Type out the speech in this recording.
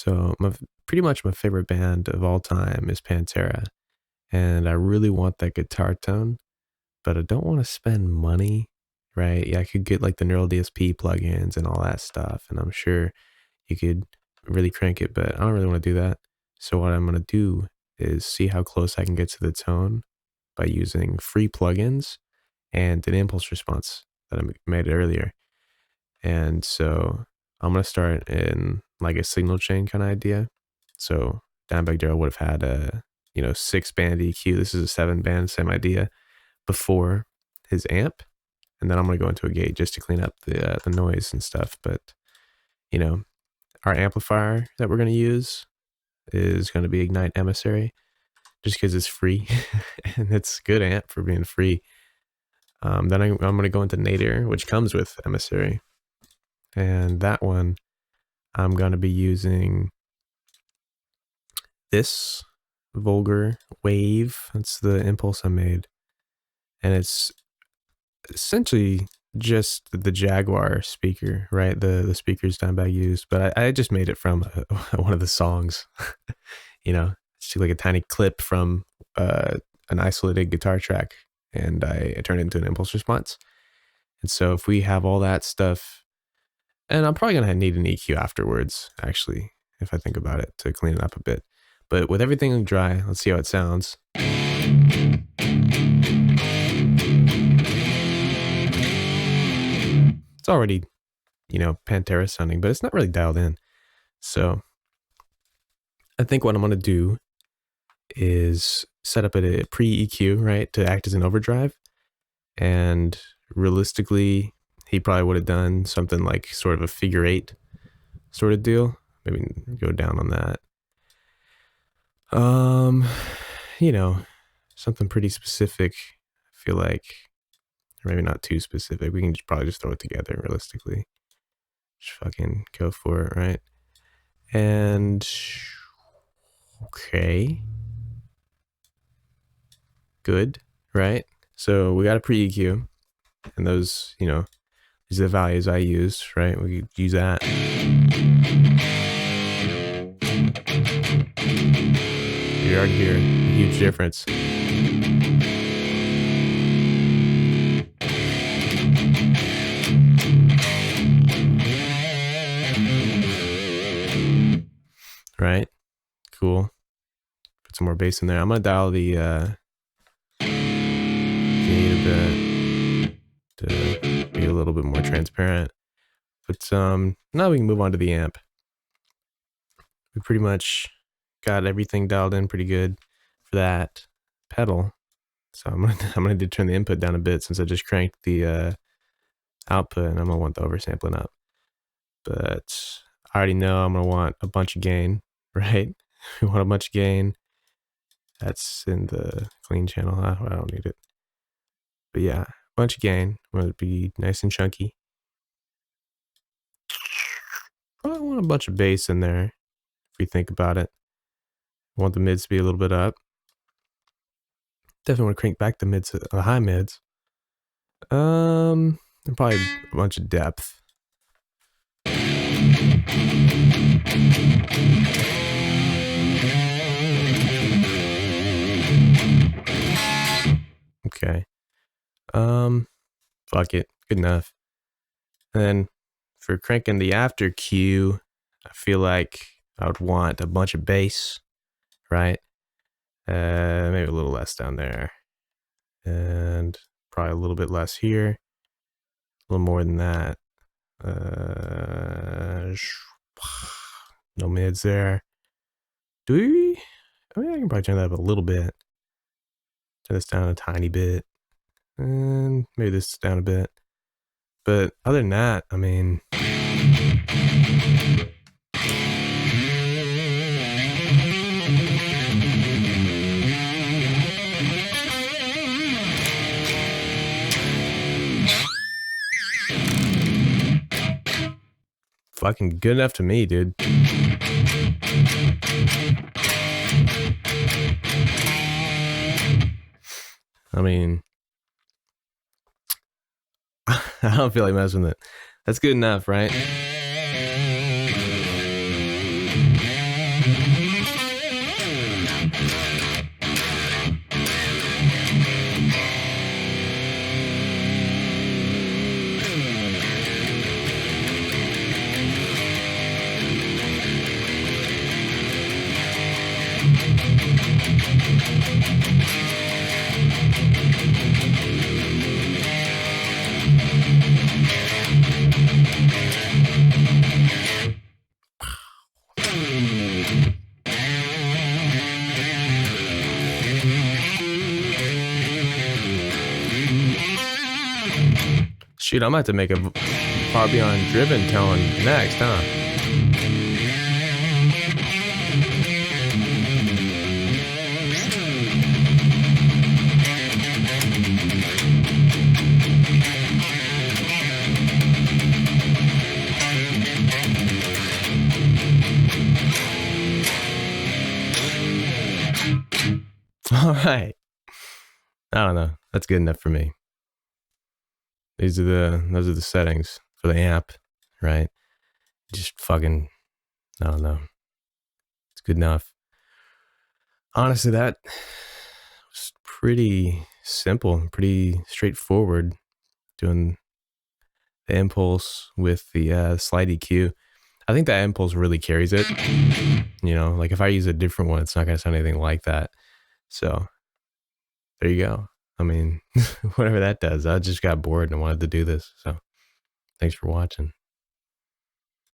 So pretty much my favorite band of all time is Pantera, and I really want that guitar tone, but I don't want to spend money, right? Yeah, I could get like the Neural DSP plugins and all that stuff, and I'm sure you could really crank it, but I don't really want to do that. So what I'm gonna do is see how close I can get to the tone by using free plugins and an impulse response that I made earlier. And so I'm gonna start in like a signal chain kind of idea. So Dimebag Daryl would have had a 6-band EQ. This is a 7-band, same idea before his amp, and then I'm gonna go into a gate just to clean up the noise and stuff. But you know, our amplifier that we're gonna use is gonna be Ignite Emissary, just because it's free and it's a good amp for being free. Then I'm gonna go into nadIR, which comes with Emissary, and that one I'm gonna be using this Vulgar Wave. That's the impulse I made, and it's essentially just the Jaguar speaker, right? The speakers Dimebag used, but I just made it from one of the songs. It's like a tiny clip from an isolated guitar track, and I turned it into an impulse response. And so if we have all that stuff, and I'm probably gonna need an EQ afterwards, actually, if I think about it, to clean it up a bit. But with everything dry, let's see how it sounds. It's already, Pantera sounding, but it's not really dialed in. So I think what I'm going to do is set up a pre-EQ, right, to act as an overdrive. And realistically, he probably would have done something like sort of a figure 8 sort of deal. Maybe go down on that. Something pretty specific. I feel like, or maybe not too specific. We can probably just throw it together realistically. Just fucking go for it, right? And okay, good, right? So we got a pre-EQ, and those, these are the values I used, right? We could use that. You already hear a huge difference. Right? Cool. Put some more bass in there. I'm gonna dial the gain a bit to be a little bit more transparent. But now we can move on to the amp. We pretty much got everything dialed in pretty good for that pedal. So I'm gonna turn the input down a bit since I just cranked the output, and I'm gonna want the oversampling up. But I already know I'm gonna want a bunch of gain, right? We want a bunch of gain. That's in the clean channel. I don't need it. But yeah, a bunch of gain. I want it to be nice and chunky. Probably want a bunch of bass in there if we think about it. I want the mids to be a little bit up. Definitely want to crank back the mids, the high mids. And probably a bunch of depth. Okay. Fuck it. Good enough. And then for cranking the after Q, I feel like I would want a bunch of bass, right? Maybe a little less down there. And probably a little bit less here. A little more than that. No mids there. Do we? I mean, I can probably turn that up a little bit. Turn this down a tiny bit. And maybe this down a bit. But other than that, I mean, fucking good enough to me, dude. I mean, I don't feel like messing with it. That's good enough, right? Shoot, I'm about to make a Far Beyond Driven tone next, huh? All right. I don't know. That's good enough for me. Those are the settings for the amp, right? Just fucking, I don't know. It's good enough. Honestly, that was pretty simple, pretty straightforward. Doing the impulse with the slide EQ. I think that impulse really carries it. You know, like if I use a different one, it's not going to sound anything like that. So there you go. I mean, whatever that does. I just got bored and wanted to do this. So thanks for watching.